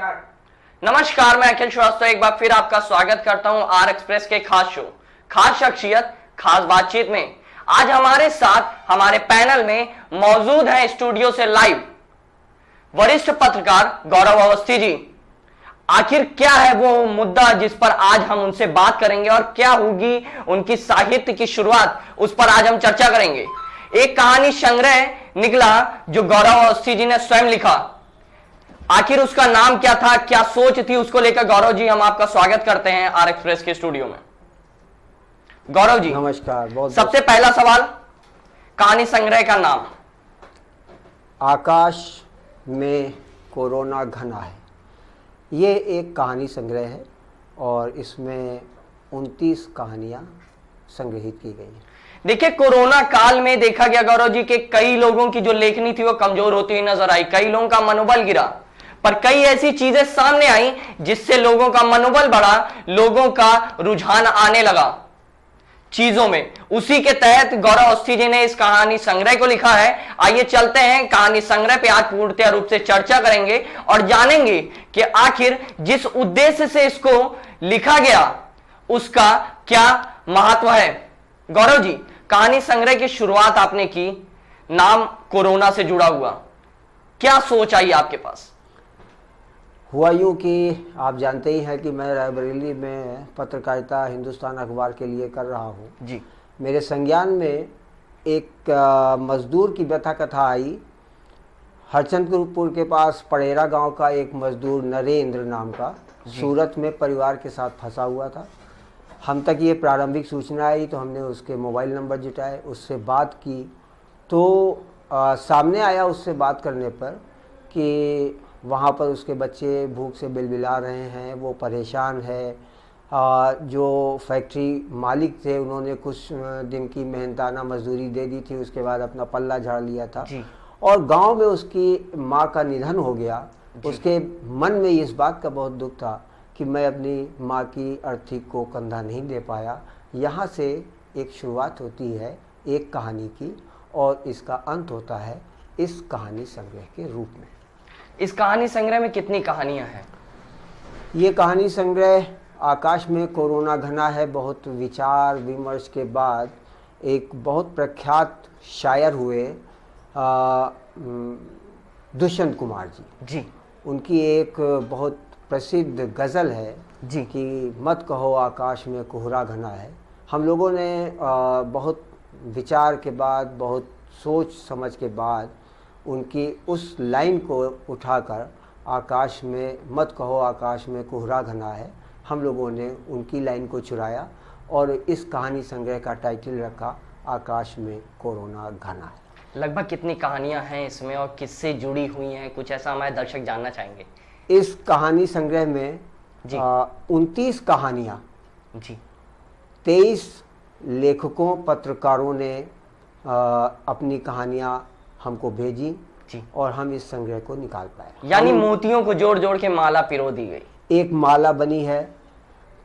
नमस्कार, मैं अखिल श्रीवास्तव एक बार फिर आपका स्वागत करता हूं आर एक्सप्रेस के खास शो खास शख्सियत खास बातचीत में। आज हमारे साथ हमारे पैनल में मौजूद हैं स्टूडियो से लाइव वरिष्ठ पत्रकार गौरव अवस्थी जी। आखिर क्या है वो मुद्दा जिस पर आज हम उनसे बात करेंगे और क्या होगी उनकी साहित्य की शुरुआत, उस पर आज हम चर्चा करेंगे। एक कहानी संग्रह निकला जो गौरव अवस्थी जी ने स्वयं लिखा। आखिर उसका नाम क्या था, क्या सोच थी, उसको लेकर गौरव जी हम आपका स्वागत करते हैं आर एक्सप्रेस के स्टूडियो में। गौरव जी नमस्कार। बहुत सबसे पहला सवाल, कहानी संग्रह का नाम? आकाश में कोरोना घना है। ये एक कहानी संग्रह है और इसमें 29 कहानियां संग्रहित की गई हैं। देखिए, कोरोना काल में देखा गया गौरव जी के कई लोगों की जो लेखनी थी वो कमजोर होती हुई नजर आई, कई लोगों का मनोबल गिरा, पर कई ऐसी चीजें सामने आई जिससे लोगों का मनोबल बढ़ा, लोगों का रुझान आने लगा चीजों में। उसी के तहत गौरव अवस्थी जी ने इस कहानी संग्रह को लिखा है। आइए चलते हैं कहानी संग्रह पे, आज पूर्णतः रूप से चर्चा करेंगे और जानेंगे कि आखिर जिस उद्देश्य से इसको लिखा गया उसका क्या महत्व है। गौरव जी, कहानी संग्रह की शुरुआत आपने की, नाम कोरोना से जुड़ा हुआ, क्या सोच आई आपके पास? हुआ यूँ कि आप जानते ही हैं कि मैं रायबरेली में पत्रकारिता हिंदुस्तान अखबार के लिए कर रहा हूँ जी। मेरे संज्ञान में एक मजदूर की व्यथा कथा आई। हरचंदपुर के पास पड़ेरा गांव का एक मजदूर नरेंद्र नाम का सूरत में परिवार के साथ फंसा हुआ था। हम तक ये प्रारंभिक सूचना आई तो हमने उसके मोबाइल नंबर जुटाए, उससे बात की तो सामने आया उससे बात करने पर कि वहाँ पर उसके बच्चे भूख से बिलबिला रहे हैं, वो परेशान है। जो फैक्ट्री मालिक थे उन्होंने कुछ दिन की मेहनताना मजदूरी दे दी थी, उसके बाद अपना पल्ला झाड़ लिया था और गांव में उसकी माँ का निधन हो गया। उसके मन में इस बात का बहुत दुख था कि मैं अपनी माँ की अर्थी को कंधा नहीं दे पाया। यहाँ से एक शुरुआत होती है एक कहानी की और इसका अंत होता है इस कहानी संग्रह के रूप में। इस कहानी संग्रह में कितनी कहानियां हैं? ये कहानी संग्रह आकाश में कोरोना घना है। बहुत विचार विमर्श के बाद एक बहुत प्रख्यात शायर हुए दुष्यंत कुमार जी, उनकी एक बहुत प्रसिद्ध गज़ल है जी कि मत कहो आकाश में कोहरा घना है। हम लोगों ने बहुत विचार के बाद, बहुत सोच समझ के बाद उनकी उस लाइन को उठाकर आकाश में मत कहो आकाश में कोहरा घना है, हम लोगों ने उनकी लाइन को चुराया और इस कहानी संग्रह का टाइटल रखा आकाश में कोरोना घना है। लगभग कितनी कहानियां हैं इसमें और किससे जुड़ी हुई हैं, कुछ ऐसा हमारे दर्शक जानना चाहेंगे। इस कहानी संग्रह में 29 कहानियाँ जी 23 लेखकों पत्रकारों ने अपनी कहानियाँ हमको भेजी जी और हम इस संग्रह को निकाल पाए। यानी मोतियों को जोड़ जोड़ के माला पिरो दी गई, एक माला बनी है।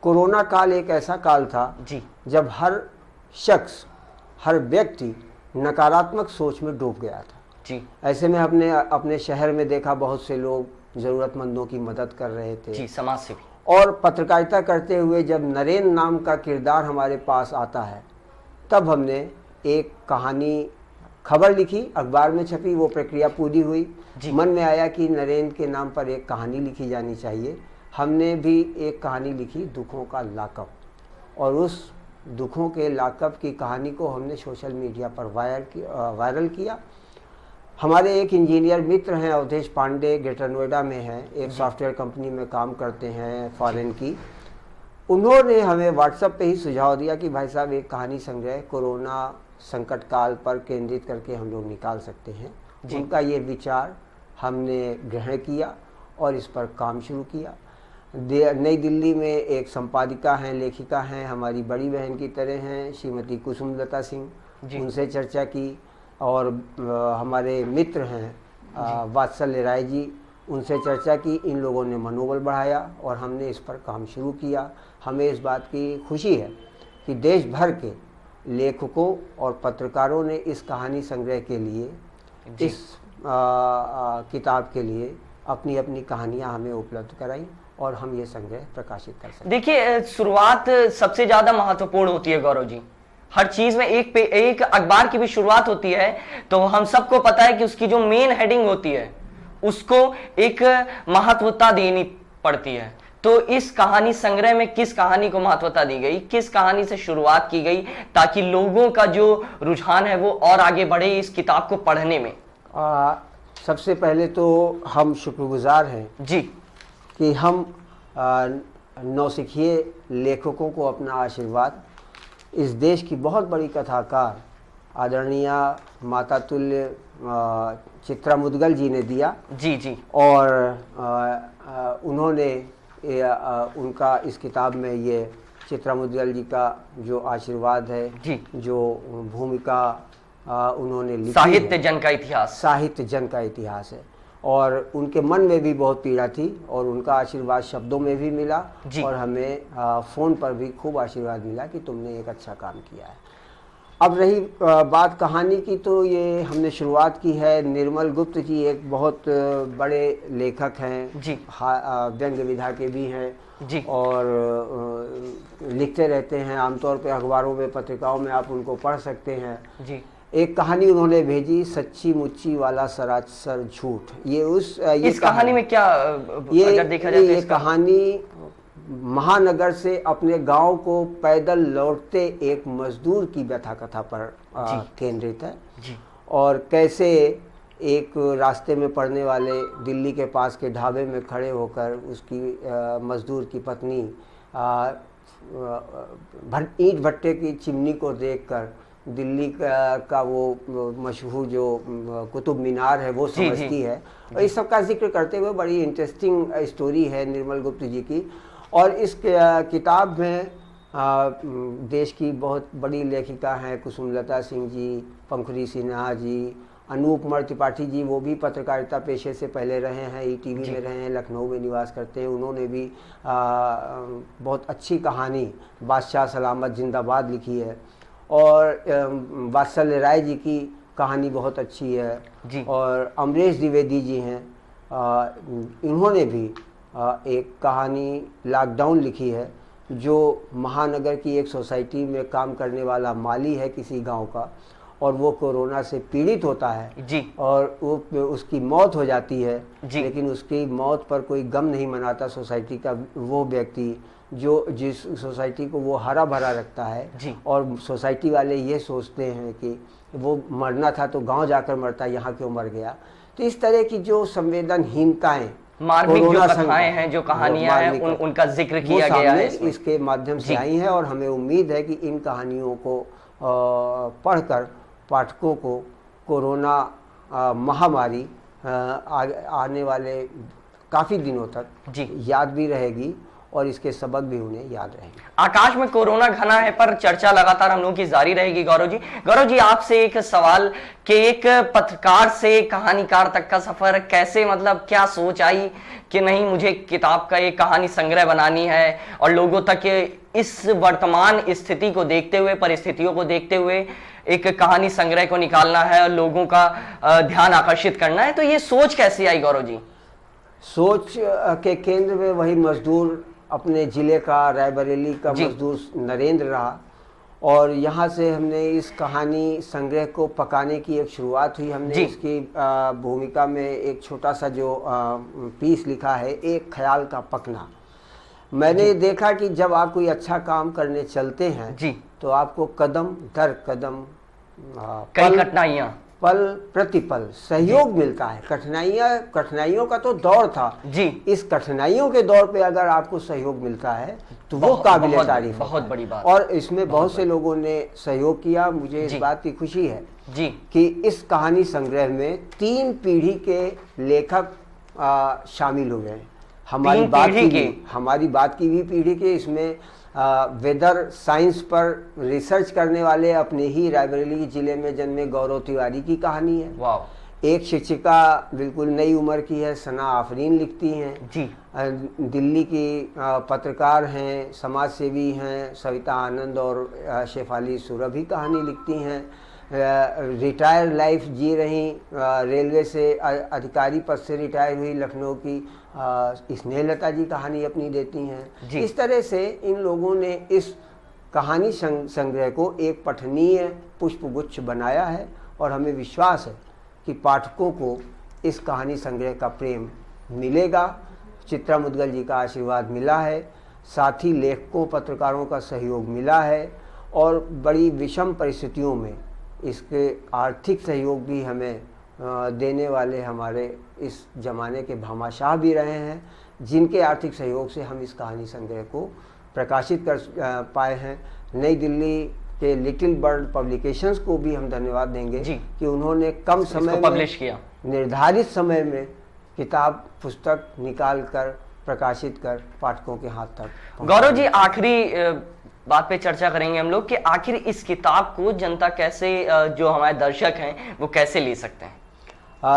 कोरोना काल एक ऐसा काल था जी जब हर शख्स, हर व्यक्ति नकारात्मक सोच में डूब गया था जी। ऐसे में हमने अपने शहर में देखा बहुत से लोग ज़रूरतमंदों की मदद कर रहे थे जी, समाज सेवी। और पत्रकारिता करते हुए जब नरेंद्र नाम का किरदार हमारे पास आता है तब हमने एक कहानी खबर लिखी, अखबार में छपी, वो प्रक्रिया पूरी हुई। मन में आया कि नरेंद्र के नाम पर एक कहानी लिखी जानी चाहिए। हमने भी एक कहानी लिखी दुखों का लाकअप और उस दुखों के लाकअप की कहानी को हमने सोशल मीडिया पर वायरल किया। हमारे एक इंजीनियर मित्र हैं अवधेश पांडे, ग्रेटर नोएडा में हैं, एक सॉफ्टवेयर कंपनी में काम करते हैं फॉरेन की। उन्होंने हमें व्हाट्सएप पे ही सुझाव दिया कि भाई साहब एक कहानी संग्रह कोरोना संकट काल पर केंद्रित करके हम लोग निकाल सकते हैं। उनका ये विचार हमने ग्रहण किया और इस पर काम शुरू किया। नई दिल्ली में एक संपादिका हैं, लेखिका हैं, हमारी बड़ी बहन की तरह हैं, श्रीमती कुसुमलता सिंह, उनसे चर्चा की और हमारे मित्र हैं वात्सल्य राय जी, उनसे चर्चा की। इन लोगों ने मनोबल बढ़ाया और हमने इस पर काम शुरू किया। हमें इस बात की खुशी है कि देश भर के लेखकों और पत्रकारों ने इस कहानी संग्रह के लिए, इस किताब के लिए अपनी अपनी कहानियाँ हमें उपलब्ध कराई और हम ये संग्रह प्रकाशित कर सकें। देखिए, शुरुआत सबसे ज्यादा महत्वपूर्ण होती है गौरव जी। हर चीज में एक अखबार की भी शुरुआत होती है तो हम सबको पता है कि उसकी जो मेन हेडिंग होती है उसको एक महत्वता देनी पड़ती है। तो इस कहानी संग्रह में किस कहानी को महत्वता दी गई, किस कहानी से शुरुआत की गई ताकि लोगों का जो रुझान है वो और आगे बढ़े इस किताब को पढ़ने में? सबसे पहले तो हम शुक्रगुजार हैं जी कि हम नौसिखिए लेखकों को अपना आशीर्वाद इस देश की बहुत बड़ी कथाकार आदरणीय माता तुल्य चित्रा मुदगल जी ने दिया। जी जी। और उन्होंने उनका इस किताब में ये चित्रा मुदगल जी का जो आशीर्वाद है जी, जो भूमिका उन्होंने लिखी, साहित्य जन का इतिहास, साहित्य जन का इतिहास है। और उनके मन में भी बहुत पीड़ा थी और उनका आशीर्वाद शब्दों में भी मिला और हमें फ़ोन पर भी खूब आशीर्वाद मिला कि तुमने एक अच्छा काम किया है। अब रही बात कहानी की, तो ये हमने शुरुआत की है। निर्मल गुप्त जी एक बहुत बड़े लेखक हैं जी, व्यंग्य विधा के भी हैं जी, और लिखते रहते हैं आमतौर पे अखबारों में, पत्रिकाओं में आप उनको पढ़ सकते हैं जी। एक कहानी उन्होंने भेजी, सच्ची मुच्ची वाला सरासर झूठ। ये इस कहानी में क्या अगर देखा जाए, ये कहानी महानगर से अपने गांव को पैदल लौटते एक मजदूर की व्यथा कथा पर केंद्रित है जी। और कैसे एक रास्ते में पड़ने वाले दिल्ली के पास के ढाबे में खड़े होकर उसकी मजदूर की पत्नी ईंट भट्टे की चिमनी को देखकर दिल्ली का वो मशहूर जो कुतुब मीनार है वो समझती है। और इस सब का जिक्र करते हुए बड़ी इंटरेस्टिंग स्टोरी है निर्मल गुप्त जी की। और इस किताब में देश की बहुत बड़ी लेखिका हैं कुसुमलता सिंह जी, पंखुड़ी सिन्हा जी, अनूप कुमार त्रिपाठी जी, वो भी पत्रकारिता पेशे से पहले रहे हैं, ईटीवी में रहे हैं, लखनऊ में निवास करते हैं। उन्होंने भी बहुत अच्छी कहानी बादशाह सलामत जिंदाबाद लिखी है। और वात्सल्य राय जी की कहानी बहुत अच्छी है जी। और अमरेश द्विवेदी जी हैं, इन्होंने भी एक कहानी लॉकडाउन लिखी है, जो महानगर की एक सोसाइटी में काम करने वाला माली है किसी गांव का, और वो कोरोना से पीड़ित होता है जी। और वो उसकी मौत हो जाती है जी। लेकिन उसकी मौत पर कोई गम नहीं मनाता सोसाइटी का वो व्यक्ति जो जिस सोसाइटी को वो हरा भरा रखता है जी। और सोसाइटी वाले ये सोचते हैं कि वो मरना था तो गांव जाकर मरता, यहाँ क्यों मर गया। तो इस तरह की जो संवेदनहीनताएं, मार्मिक जो कथाएं हैं, जो कहानियां हैं, उनका जिक्र किया गया है इसके माध्यम से आई हैं। और हमें उम्मीद है कि इन कहानियों को पढ़कर पाठकों को कोरोना महामारी आने वाले काफ़ी दिनों तक जी याद भी रहेगी और इसके सबक भी उन्हें याद रहेंगे। आकाश में कोरोना घना है पर चर्चा लगातार हम लोगों की जारी रहेगी। गौरव जी आपसे एक सवाल कि एक पत्रकार से कहानीकार तक का सफर कैसे, मतलब क्या सोच आई कि नहीं मुझे किताब का एक कहानी संग्रह बनानी है और लोगों तक इस वर्तमान स्थिति को देखते हुए, परिस्थितियों को देखते हुए एक कहानी संग्रह को निकालना है और लोगों का ध्यान आकर्षित करना है। तो ये सोच कैसे आई गौरव जी? सोच के केंद्र में वही मजदूर, अपने ज़िले का रायबरेली का मजदूर नरेंद्र रहा। और यहाँ से हमने इस कहानी संग्रह को पकाने की एक शुरुआत हुई। हमने इसकी भूमिका में एक छोटा सा जो पीस लिखा है, एक ख्याल का पकना। मैंने देखा कि जब आप कोई अच्छा काम करने चलते हैं जी, तो आपको कदम दर कदम कई कठिनाइयाँ, पल प्रतिपल सहयोग मिलता है। कठिनाइयों का तो दौर था जी। इस कठिनाइयों के दौर पे अगर आपको सहयोग मिलता है तो वो काबिल तारीफ, बहुत बड़ी बात। और इसमें बहुत से लोगों ने सहयोग किया। मुझे इस बात की खुशी है जी कि इस कहानी संग्रह में 3 पीढ़ी के लेखक शामिल हुए हैं। हमारी बात की भी पीढ़ी के, इसमें वेदर साइंस पर रिसर्च करने वाले अपने ही रायबरेली जिले में जन्मे गौरव तिवारी की कहानी है। वाह। एक शिक्षिका बिल्कुल नई उम्र की है, सना आफरीन लिखती हैं जी। दिल्ली की पत्रकार हैं, समाज सेवी हैं, सविता आनंद और शेफाली सुरभि कहानी लिखती हैं। रिटायर लाइफ जी रही, रेलवे से अधिकारी पद से रिटायर हुई, लखनऊ की स्नेहलता जी कहानी अपनी देती हैं। इस तरह से इन लोगों ने इस कहानी संग्रह को एक पठनीय पुष्पगुच्छ बनाया है और हमें विश्वास है कि पाठकों को इस कहानी संग्रह का प्रेम मिलेगा। चित्रा मुद्गल जी का आशीर्वाद मिला है, साथ ही लेखकों पत्रकारों का सहयोग मिला है और बड़ी विषम परिस्थितियों में इसके आर्थिक सहयोग भी हमें देने वाले हमारे इस ज़माने के भामाशाह भी रहे हैं, जिनके आर्थिक सहयोग से हम इस कहानी संग्रह को प्रकाशित कर पाए हैं। नई दिल्ली के लिटिल बर्ड पब्लिकेशंस को भी हम धन्यवाद देंगे कि उन्होंने कम समय में पब्लिश किया, निर्धारित समय में किताब पुस्तक निकाल कर प्रकाशित कर पाठकों के हाथ तक। गौरव जी, आखिरी बात पे चर्चा करेंगे हम लोग कि आखिर इस किताब को जनता कैसे, जो हमारे दर्शक हैं वो कैसे ले सकते हैं।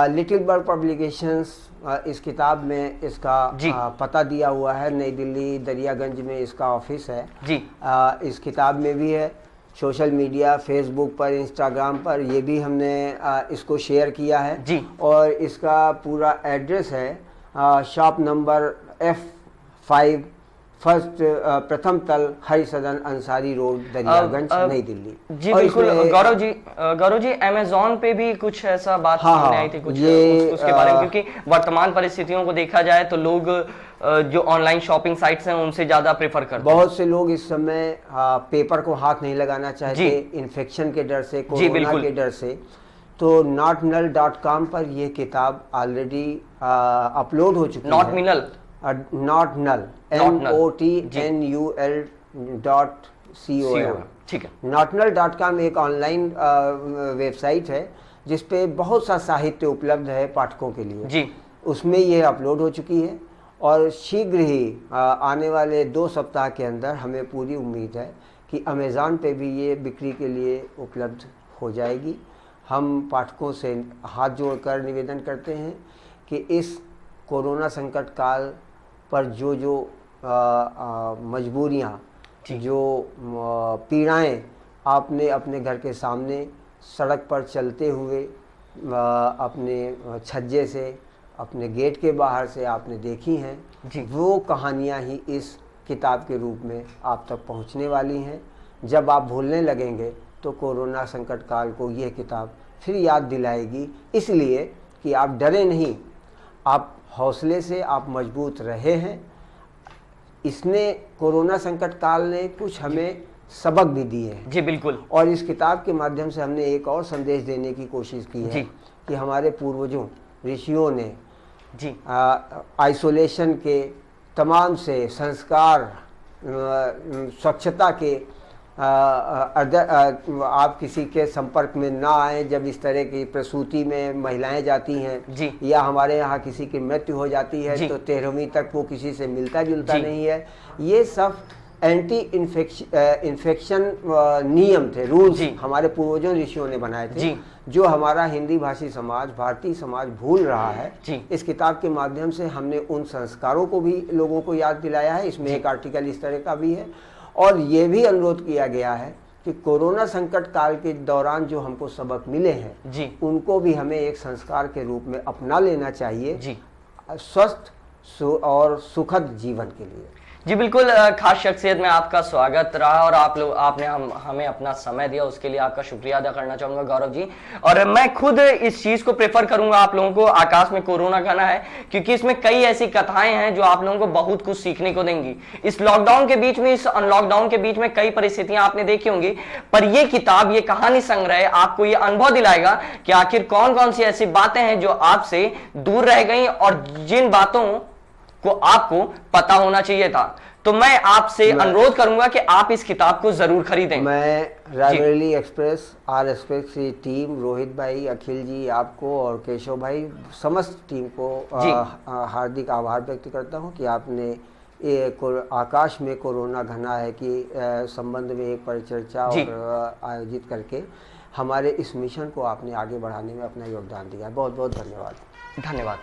लिटिल बर्ड पब्लिकेशंस इस किताब में इसका पता दिया हुआ है, नई दिल्ली दरियागंज में इसका ऑफिस है जी। इस किताब में भी है, सोशल मीडिया फेसबुक पर, इंस्टाग्राम पर ये भी हमने इसको शेयर किया है जी। और इसका पूरा एड्रेस है शॉप नंबर F5 फर्स्ट प्रथम तल हरि सदन अंसारी रोड दरियागंज नई दिल्ली। जी बिल्कुल गौरव जी अमेज़न पे भी कुछ ऐसा बात सामने आई थी कुछ उसके बारे में, क्योंकि वर्तमान परिस्थितियों को देखा जाए तो लोग जो ऑनलाइन शॉपिंग साइट्स हैं उनसे ज्यादा प्रेफर करते हैं। बहुत से लोग इस समय पेपर को हाथ नहीं लगाना चाहते इन्फेक्शन के डर से, कोरोना के डर से। तो notnul.com पर ये किताब ऑलरेडी अपलोड हो चुकी है। Not null NOTNUL.com। ठीक है। notnul.com एक ऑनलाइन वेबसाइट है जिसपे बहुत सा साहित्य उपलब्ध है पाठकों के लिए जी। उसमें ये अपलोड हो चुकी है और शीघ्र ही आने वाले 2 सप्ताह के अंदर हमें पूरी उम्मीद है कि अमेज़न पे भी ये बिक्री के लिए उपलब्ध हो जाएगी। हम पाठकों से हाथ जोड़कर निवेदन करते हैं कि इस कोरोना संकट काल पर जो मजबूरियां, जो पीड़ाएं आपने अपने घर के सामने सड़क पर चलते हुए अपने छज्जे से, अपने गेट के बाहर से आपने देखी हैं, वो कहानियां ही इस किताब के रूप में आप तक पहुंचने वाली हैं। जब आप भूलने लगेंगे तो कोरोना संकट काल को यह किताब फिर याद दिलाएगी, इसलिए कि आप डरे नहीं, आप हौसले से आप मजबूत रहे हैं। इसने कोरोना संकट काल ने कुछ हमें सबक भी दिए हैं। जी बिल्कुल। और इस किताब के माध्यम से हमने एक और संदेश देने की कोशिश की है कि हमारे पूर्वजों ऋषियों ने आइसोलेशन के तमाम से संस्कार, स्वच्छता के, आप किसी के संपर्क में ना आए जब इस तरह की प्रसूति में महिलाएं जाती हैं या हमारे यहाँ किसी की मृत्यु हो जाती है तो 13वीं तक वो किसी से मिलता जुलता नहीं है। ये सब एंटी इन्फेक्शन नियम थे, रूल्स हमारे पूर्वजों ऋषियों ने बनाए थे, जो हमारा हिंदी भाषी समाज, भारतीय समाज भूल रहा है। इस किताब के माध्यम से हमने उन संस्कारों को भी लोगों को याद दिलाया है। इसमें एक आर्टिकल इस तरह का भी है और ये भी अनुरोध किया गया है कि कोरोना संकट काल के दौरान जो हमको सबक मिले हैं उनको भी हमें एक संस्कार के रूप में अपना लेना चाहिए स्वस्थ और सुखद जीवन के लिए। जी बिल्कुल, खास शख्सियत में आपका स्वागत रहा और आपने हमें अपना समय दिया, उसके लिए आपका शुक्रिया अदा करना चाहूंगा गौरव जी। और मैं खुद इस चीज को प्रेफर करूंगा आप लोगों को, आकाश में कोरोना गाना है, क्योंकि इसमें कई ऐसी कथाएं हैं जो आप लोगों को बहुत कुछ सीखने को देंगी। इस लॉकडाउन के बीच में, इस अनलॉकडाउन के बीच में कई परिस्थितियां आपने देखी होंगी, पर यह किताब, ये कहानी संग्रह आपको ये अनुभव दिलाएगा कि आखिर कौन कौन सी ऐसी बातें हैं जो आपसे दूर रह गई और जिन बातों को आपको पता होना चाहिए था। तो मैं आपसे अनुरोध करूंगा कि आप इस किताब को जरूर खरीदें। मैं रायबरेली एक्सप्रेस RSPX की टीम, रोहित भाई, अखिल जी, आपको और केशव भाई, समस्त टीम को हार्दिक आभार व्यक्त करता हूं कि आपने आकाश में कोरोना घना है कि संबंध में एक परिचर्चा और आयोजित करके हमारे इस मिशन को आपने आगे बढ़ाने में अपना योगदान दिया। बहुत बहुत धन्यवाद। धन्यवाद।